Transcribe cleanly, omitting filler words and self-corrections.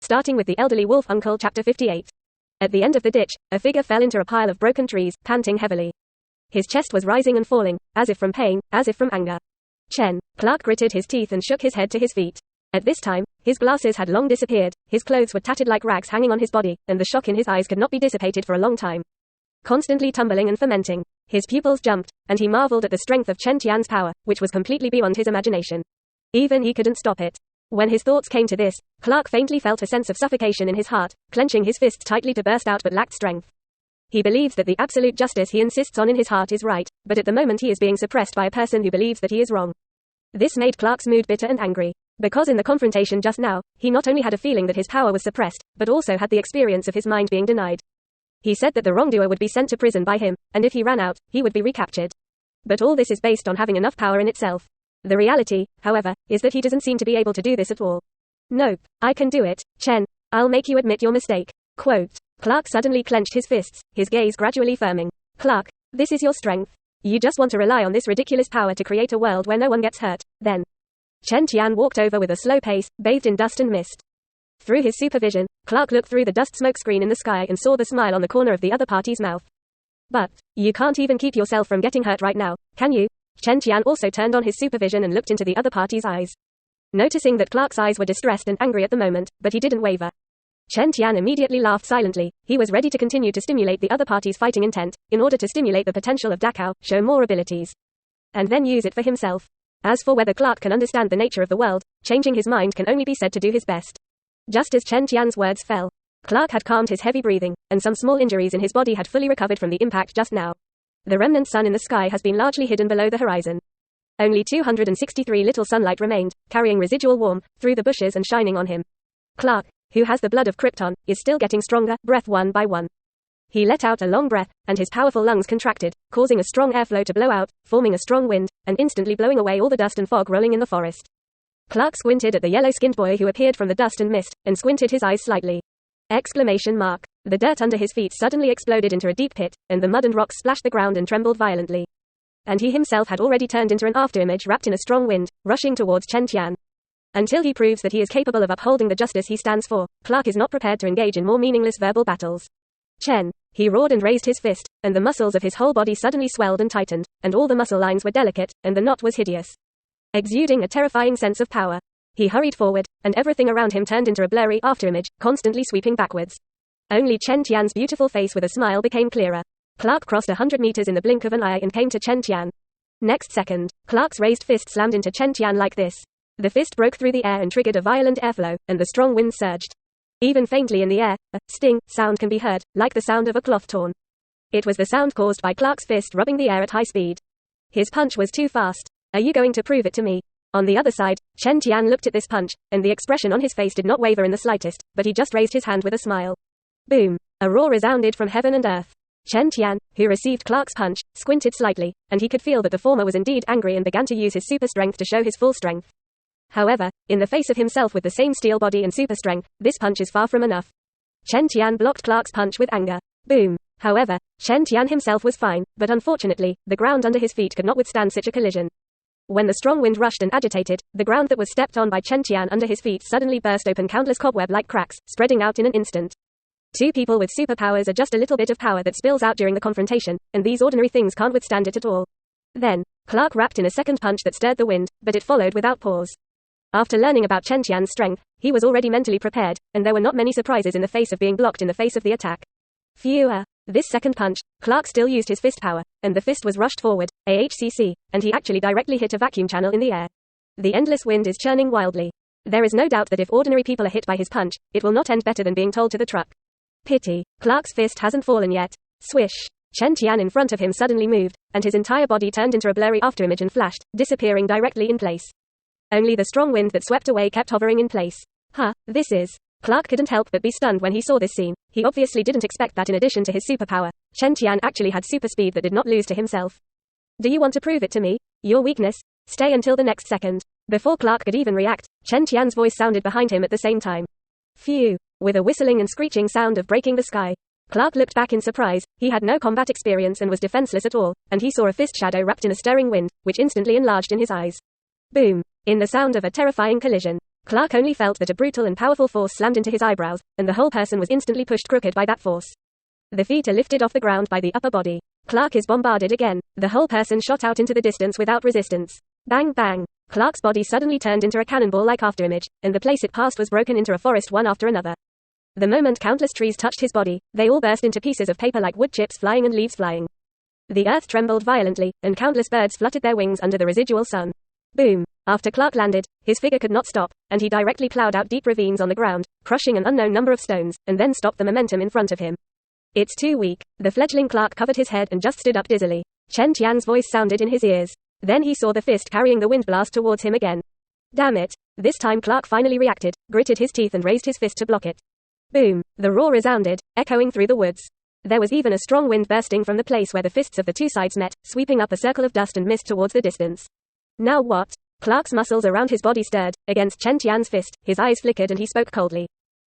Starting with the elderly wolf uncle, chapter 58. At the end of the ditch, a figure fell into a pile of broken trees, panting heavily. His chest was rising and falling, as if from pain, as if from anger. Chen. Clark gritted his teeth and shook his head to his feet. At this time, his glasses had long disappeared, his clothes were tattered like rags hanging on his body, and the shock in his eyes could not be dissipated for a long time. Constantly tumbling and fermenting, his pupils jumped, and he marveled at the strength of Chen Tian's power, which was completely beyond his imagination. Even he couldn't stop it. When his thoughts came to this, Clark faintly felt a sense of suffocation in his heart, clenching his fists tightly to burst out but lacked strength. He believes that the absolute justice he insists on in his heart is right, but at the moment he is being suppressed by a person who believes that he is wrong. This made Clark's mood bitter and angry. Because in the confrontation just now, he not only had a feeling that his power was suppressed, but also had the experience of his mind being denied. He said that the wrongdoer would be sent to prison by him, and if he ran out, he would be recaptured. But all this is based on having enough power in itself. The reality, however, is that he doesn't seem to be able to do this at all. Nope, I can do it, Chen. I'll make you admit your mistake. Quote. Clark suddenly clenched his fists, his gaze gradually firming. Clark, this is your strength. You just want to rely on this ridiculous power to create a world where no one gets hurt, then. Chen Tian walked over with a slow pace, bathed in dust and mist. Through his supervision, Clark looked through the dust smoke screen in the sky and saw the smile on the corner of the other party's mouth. But, you can't even keep yourself from getting hurt right now, can you? Chen Tian also turned on his supervision and looked into the other party's eyes. Noticing that Clark's eyes were distressed and angry at the moment, but he didn't waver. Chen Tian immediately laughed silently. He was ready to continue to stimulate the other party's fighting intent, in order to stimulate the potential of Dachau, show more abilities. And then use it for himself. As for whether Clark can understand the nature of the world, changing his mind can only be said to do his best. Just as Chen Tian's words fell, Clark had calmed his heavy breathing, and some small injuries in his body had fully recovered from the impact just now. The remnant sun in the sky has been largely hidden below the horizon. Only 263 little sunlight remained, carrying residual warmth, through the bushes and shining on him. Clark, who has the blood of Krypton, is still getting stronger, breath one by one. He let out a long breath, and his powerful lungs contracted, causing a strong airflow to blow out, forming a strong wind, and instantly blowing away all the dust and fog rolling in the forest. Clark squinted at the yellow-skinned boy who appeared from the dust and mist, and squinted his eyes slightly. Exclamation mark. The dirt under his feet suddenly exploded into a deep pit, and the mud and rocks splashed the ground and trembled violently. And he himself had already turned into an afterimage wrapped in a strong wind, rushing towards Chen Tian. Until he proves that he is capable of upholding the justice he stands for, Clark is not prepared to engage in more meaningless verbal battles. Chen, he roared and raised his fist, and the muscles of his whole body suddenly swelled and tightened, and all the muscle lines were delicate, and the knot was hideous. Exuding a terrifying sense of power. He hurried forward, and everything around him turned into a blurry afterimage, constantly sweeping backwards. Only Chen Tian's beautiful face with a smile became clearer. Clark crossed 100 meters in the blink of an eye and came to Chen Tian. Next second, Clark's raised fist slammed into Chen Tian like this. The fist broke through the air and triggered a violent airflow, and the strong wind surged. Even faintly in the air, a sting sound can be heard, like the sound of a cloth torn. It was the sound caused by Clark's fist rubbing the air at high speed. His punch was too fast. Are you going to prove it to me? On the other side, Chen Tian looked at this punch, and the expression on his face did not waver in the slightest, but he just raised his hand with a smile. Boom! A roar resounded from heaven and earth. Chen Tian, who received Clark's punch, squinted slightly, and he could feel that the former was indeed angry and began to use his super strength to show his full strength. However, in the face of himself with the same steel body and super strength, this punch is far from enough. Chen Tian blocked Clark's punch with anger. Boom! However, Chen Tian himself was fine, but unfortunately, the ground under his feet could not withstand such a collision. When the strong wind rushed and agitated, the ground that was stepped on by Chen Tian under his feet suddenly burst open countless cobweb-like cracks, spreading out in an instant. Two people with superpowers are just a little bit of power that spills out during the confrontation, and these ordinary things can't withstand it at all. Then, Clark rapped in a second punch that stirred the wind, but it followed without pause. After learning about Chen Tian's strength, he was already mentally prepared, and there were not many surprises in the face of being blocked in the face of the attack. Phew! This second punch, Clark still used his fist power, and the fist was rushed forward, AHCC, and he actually directly hit a vacuum channel in the air. The endless wind is churning wildly. There is no doubt that if ordinary people are hit by his punch, it will not end better than being told to the truck. Pity, Clark's fist hasn't fallen yet. Swish! Chen Tian in front of him suddenly moved, and his entire body turned into a blurry afterimage and flashed, disappearing directly in place. Only the strong wind that swept away kept hovering in place. This is... Clark couldn't help but be stunned when he saw this scene. He obviously didn't expect that in addition to his superpower, Chen Tian actually had super speed that did not lose to himself. Do you want to prove it to me? Your weakness? Stay until the next second. Before Clark could even react, Chen Tian's voice sounded behind him at the same time. Phew! With a whistling and screeching sound of breaking the sky. Clark looked back in surprise. He had no combat experience and was defenseless at all, and he saw a fist shadow wrapped in a stirring wind, which instantly enlarged in his eyes. Boom! In the sound of a terrifying collision. Clark only felt that a brutal and powerful force slammed into his eyebrows, and the whole person was instantly pushed crooked by that force. The feet are lifted off the ground by the upper body. Clark is bombarded again. The whole person shot out into the distance without resistance. Bang bang. Clark's body suddenly turned into a cannonball-like afterimage, and the place it passed was broken into a forest one after another. The moment countless trees touched his body, they all burst into pieces of paper like wood chips flying and leaves flying. The earth trembled violently, and countless birds fluttered their wings under the residual sun. Boom. After Clark landed, his figure could not stop, and he directly plowed out deep ravines on the ground, crushing an unknown number of stones, and then stopped the momentum in front of him. It's too weak. The fledgling Clark covered his head and just stood up dizzily. Chen Tian's voice sounded in his ears. Then he saw the fist carrying the wind blast towards him again. Damn it. This time Clark finally reacted, gritted his teeth and raised his fist to block it. Boom. The roar resounded, echoing through the woods. There was even a strong wind bursting from the place where the fists of the two sides met, sweeping up a circle of dust and mist towards the distance. Now what? Clark's muscles around his body stirred. Against Chen Tian's fist, his eyes flickered and he spoke coldly.